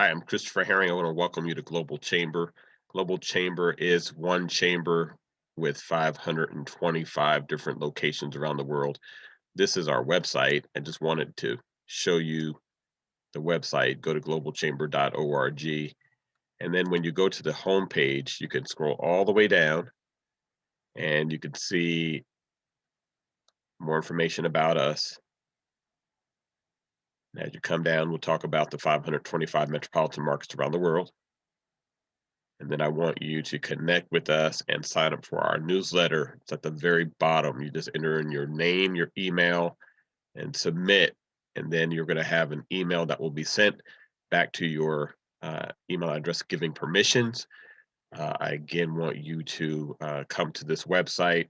Hi, I'm Christopher Herring. I want to welcome you to Global Chamber. Global Chamber is one chamber with 525 different locations around the world. This is our website. I just wanted to show you the website. Go to globalchamber.org. And then when you go to the homepage, you can scroll all the way down and you can see more information about us. And as you come down, we'll talk about the 525 metropolitan markets around the world. And then I want you to connect with us and sign up for our newsletter. It's at the very bottom. You just enter in your name, your email, and submit. And then you're going to have an email that will be sent back to your email address giving permissions. I again want you to come to this website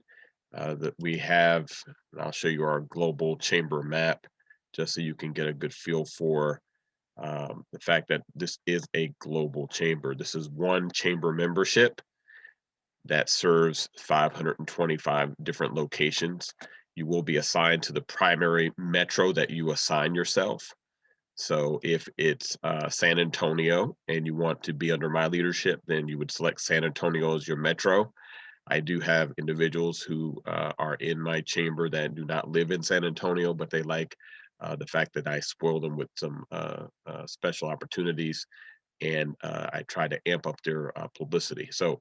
that we have. And I'll show you our global chamber map just so you can get a good feel for the fact that this is a global chamber. This is one chamber membership that serves 525 different locations. You will be assigned to the primary metro that you assign yourself. So if it's San Antonio and you want to be under my leadership, then you would select San Antonio as your metro. I do have individuals who are in my chamber that do not live in San Antonio, but they like the fact that I spoil them with some special opportunities and I try to amp up their publicity. So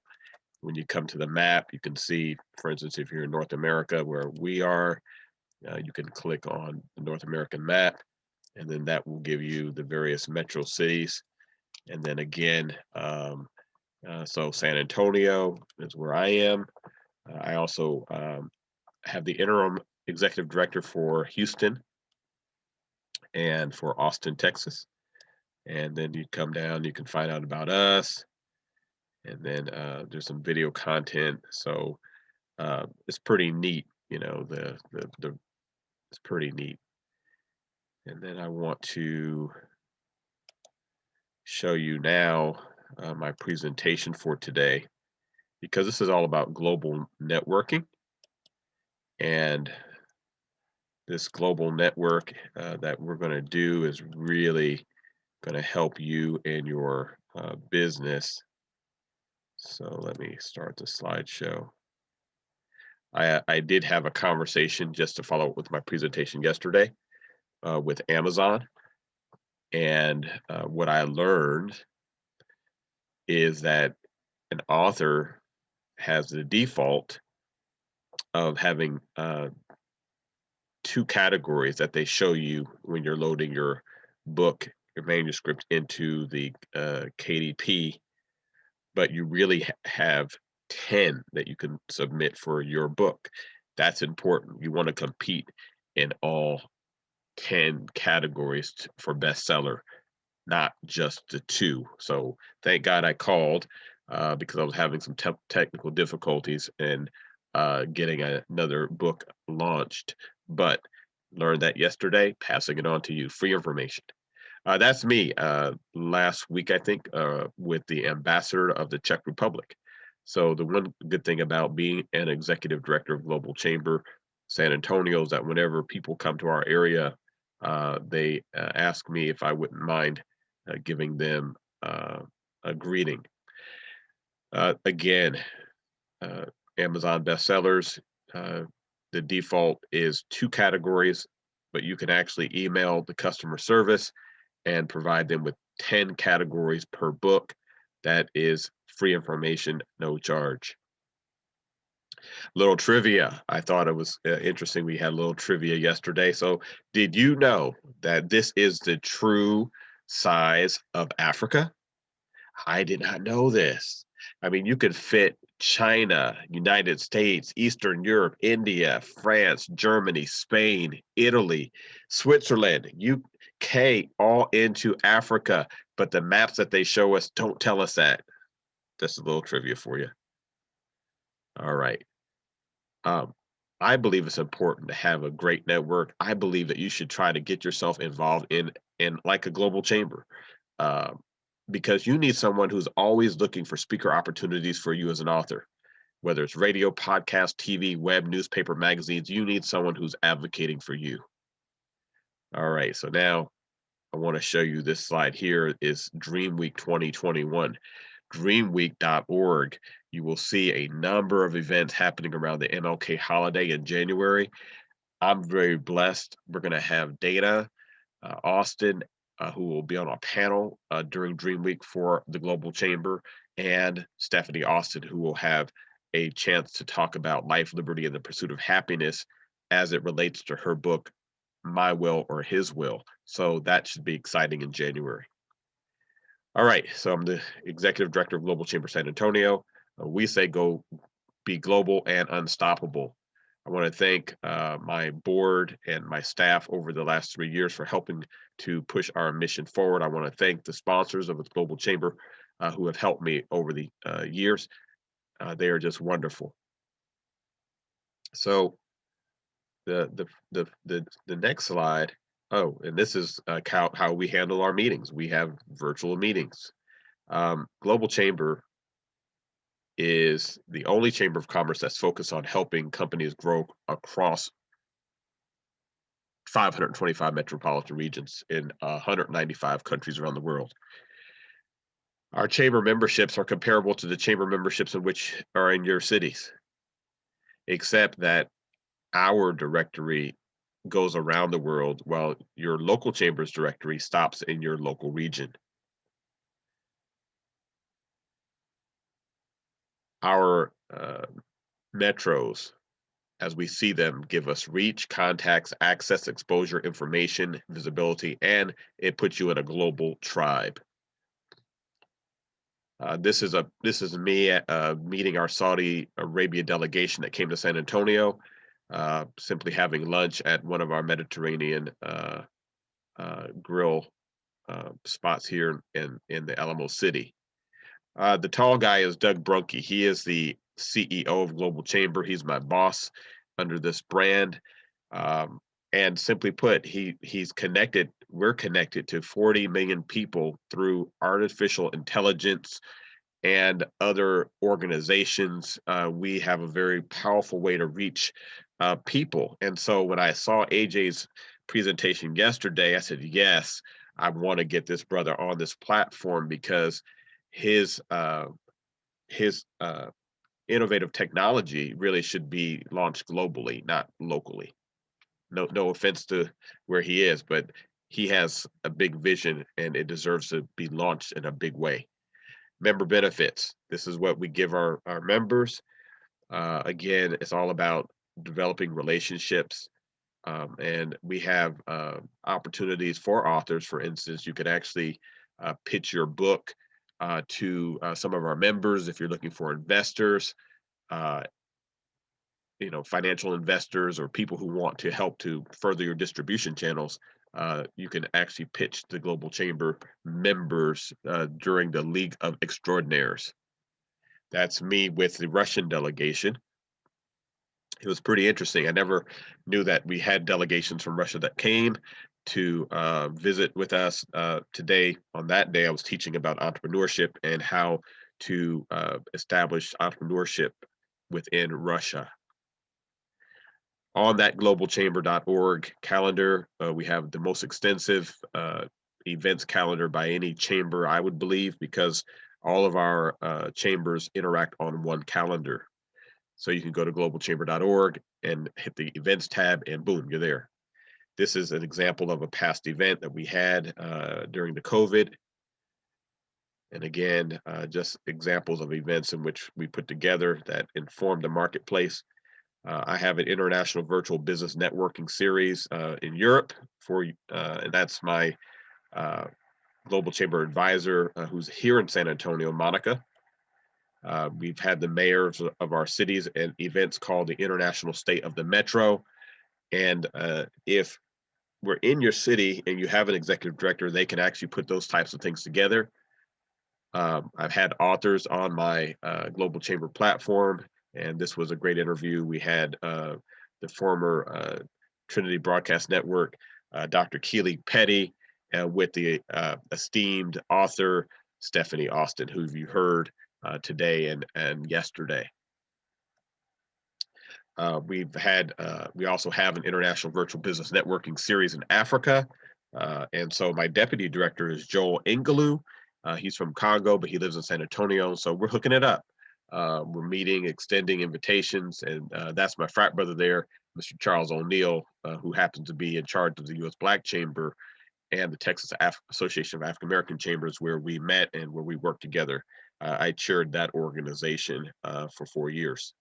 when you come to the map, you can see, for instance, if you're in North America where we are, you can click on the North American map, and then that will give you the various metro cities. And then again, so San Antonio is where I am. I also have the interim executive director for Houston and for Austin, Texas. And then you come down, you can find out about us. And then there's some video content. So it's pretty neat, it's pretty neat. And then I want to show you now my presentation for today because this is all about global networking. And this global network that we're going to do is really going to help you in your business. So let me start the slideshow. I did have a conversation just to follow up with my presentation yesterday with Amazon. And what I learned is that an author has the default of having two categories that they show you when you're loading your book, your manuscript into the KDP, but you really have 10 that you can submit for your book. That's important. You want to compete in all 10 categories for bestseller, not just the two. So thank God I called because I was having some technical difficulties and getting another book launched. But learned that yesterday, passing it on to you. Free information. That's me last week, I think, with the ambassador of the Czech Republic. So the one good thing about being an executive director of Global Chamber San Antonio is that whenever people come to our area, they ask me if I wouldn't mind giving them a greeting. Again, uh, Amazon bestsellers, the default is two categories, but you can actually email the customer service and provide them with 10 categories per book. That is free information, no charge. Little trivia. I thought it was interesting. We had a little trivia yesterday. So, did you know that this is the true size of Africa? I did not know this. I mean, you could fit China, United States, Eastern Europe, India, France, Germany, Spain, Italy, Switzerland, UK, all into Africa. But the maps that they show us don't tell us that. Just a little trivia for you. All right. Um, I believe it's important to have a great network. I believe that you should try to get yourself involved in like a global chamber. Um, because you need someone who's always looking for speaker opportunities for you as an author, whether it's radio, podcast, TV, web, newspaper, magazines. You need someone who's advocating for you. All right. So now I want to show you this slide here is Dream Week 2021. Dreamweek.org. You will see a number of events happening around the MLK holiday in January. I'm very blessed. We're going to have Dana Austin, who will be on a panel during Dream Week for the Global Chamber, and Stephanie Austin, who will have a chance to talk about life, liberty, and the pursuit of happiness as it relates to her book, My Will or His Will. So that should be exciting in January. All right, so I'm the executive director of Global Chamber San Antonio. We say go be global and unstoppable. I want to thank my board and my staff over the last 3 years for helping to push our mission forward. I want to thank the sponsors of the Global Chamber who have helped me over the years. They are just wonderful. So the next slide. Oh, and this is how we handle our meetings. We have virtual meetings. Global Chamber is the only chamber of commerce that's focused on helping companies grow across 525 metropolitan regions in 195 countries around the world. Our chamber memberships are comparable to the chamber memberships in which are in your cities, except that our directory goes around the world while your local chamber's directory stops in your local region. Our metros, as we see them, give us reach, contacts, access, exposure, information, visibility, and it puts you in a global tribe. This is me meeting our Saudi Arabia delegation that came to San Antonio, simply having lunch at one of our Mediterranean grill spots here in the Alamo City. The tall guy is Doug Brunke. He is the CEO of Global Chamber. He's my boss under this brand. And simply put, he's connected. We're connected to 40 million people through artificial intelligence and other organizations. We have a very powerful way to reach people. And so when I saw AJ's presentation yesterday, I said, yes, I want to get this brother on this platform because his innovative technology really should be launched globally, not locally. No offense to where he is, but he has a big vision and it deserves to be launched in a big way. Member benefits. This is what we give our members. Again, it's all about developing relationships. And we have opportunities for authors. For instance, you could actually pitch your book to some of our members if you're looking for investors, uh, financial investors or people who want to help to further your distribution channels. You can actually pitch the Global Chamber members during the League of Extraordinaires. That's me with the Russian delegation. It was pretty interesting. I never knew that we had delegations from Russia that came to visit with us. Today, on that day, I was teaching about entrepreneurship and how to establish entrepreneurship within Russia. On that globalchamber.org calendar, we have the most extensive events calendar by any chamber, I would believe, because all of our chambers interact on one calendar. So you can go to globalchamber.org and hit the events tab and boom, you're there. This is an example of a past event that we had during the COVID. And again, just examples of events in which we put together that inform the marketplace. I have an international virtual business networking series in Europe and that's my Global Chamber advisor who's here in San Antonio, Monica. We've had the mayors of our cities and events called the International State of the Metro. And if we're in your city and you have an executive director, they can actually put those types of things together. I've had authors on my Global Chamber platform, and this was a great interview. We had the former Trinity Broadcast Network, Dr. Keely Petty, with the esteemed author, Stephanie Austin, who you heard today and yesterday. We also have an international virtual business networking series in Africa. And so my deputy director is Joel Ingaloo. He's from Congo, but he lives in San Antonio. So we're hooking it up. We're meeting, extending invitations, and that's my frat brother there, Mr. Charles O'Neill, who happens to be in charge of the U.S. Black Chamber and the Texas Association of African American Chambers, where we met and where we worked together. I chaired that organization for 4 years.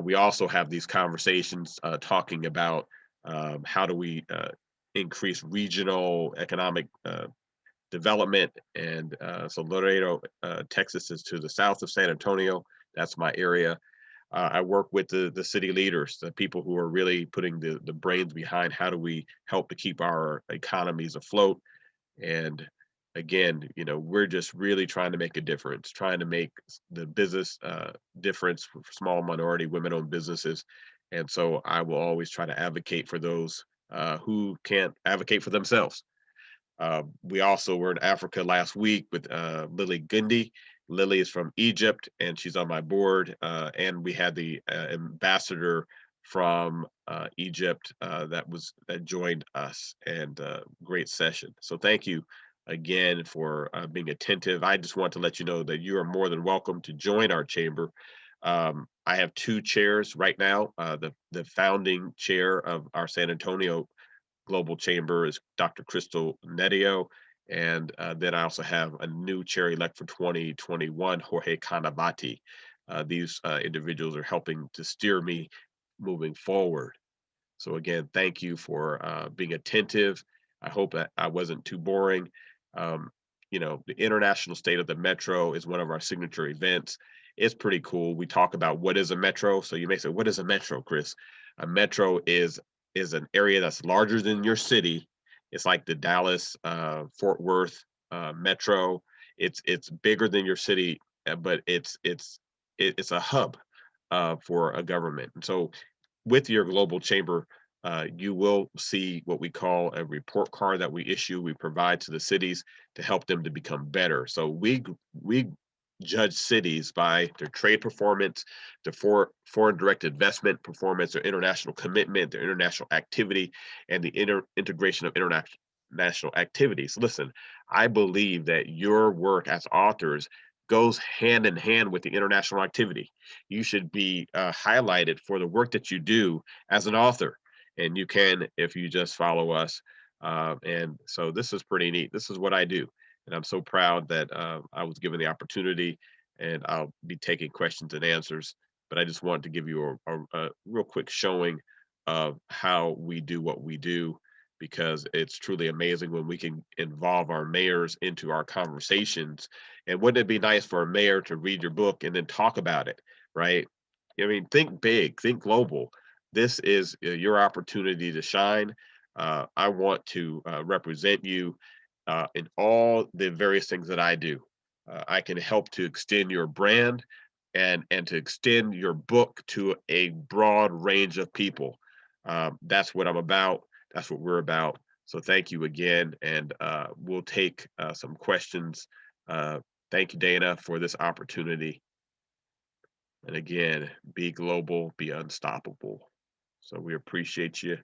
We also have these conversations talking about how do we increase regional economic development. And so Laredo, Texas is to the south of San Antonio. That's my area. I work with the city leaders, the people who are really putting the brains behind how do we help to keep our economies afloat. And again, we're just really trying to make a difference, trying to make the business difference for small minority women-owned businesses. And so I will always try to advocate for those who can't advocate for themselves. We also were in Africa last week with Lily Gundy. Lily is from Egypt and she's on my board. And we had the ambassador from Egypt that joined us, and great session. So thank you again for being attentive. I just want to let you know that you are more than welcome to join our chamber. I have two chairs right now. The founding chair of our San Antonio Global Chamber is Dr. Crystal Nedio. And then I also have a new chair elect for 2021, Jorge Canavati. These individuals are helping to steer me moving forward. So again, thank you for being attentive. I hope that I wasn't too boring. Um, the International State of the Metro is one of our signature events. It's pretty cool. We talk about what is a metro. So you may say, what is a metro, Chris? A metro is an area that's larger than your city. It's like the Dallas, Fort Worth metro. It's bigger than your city, but it's a hub for a government. And so with your global chamber, you will see what we call a report card that we issue. We provide to the cities to help them to become better. So we judge cities by their trade performance, their foreign direct investment performance, their international commitment, their international activity, and the integration of international activities. Listen, I believe that your work as authors goes hand in hand with the international activity. You should be highlighted for the work that you do as an author. And you can if you just follow us. And so this is pretty neat. This is what I do. And I'm so proud that I was given the opportunity, and I'll be taking questions and answers. But I just wanted to give you a real quick showing of how we do what we do, because it's truly amazing when we can involve our mayors into our conversations. And wouldn't it be nice for a mayor to read your book and then talk about it, right? I mean, think big, think global. This is your opportunity to shine. I want to represent you in all the various things that I do. I can help to extend your brand and to extend your book to a broad range of people. That's what I'm about. That's what we're about. So thank you again, and we'll take some questions. Uh, Thank you, Dana, for this opportunity. And again, be global, be unstoppable. So we appreciate you.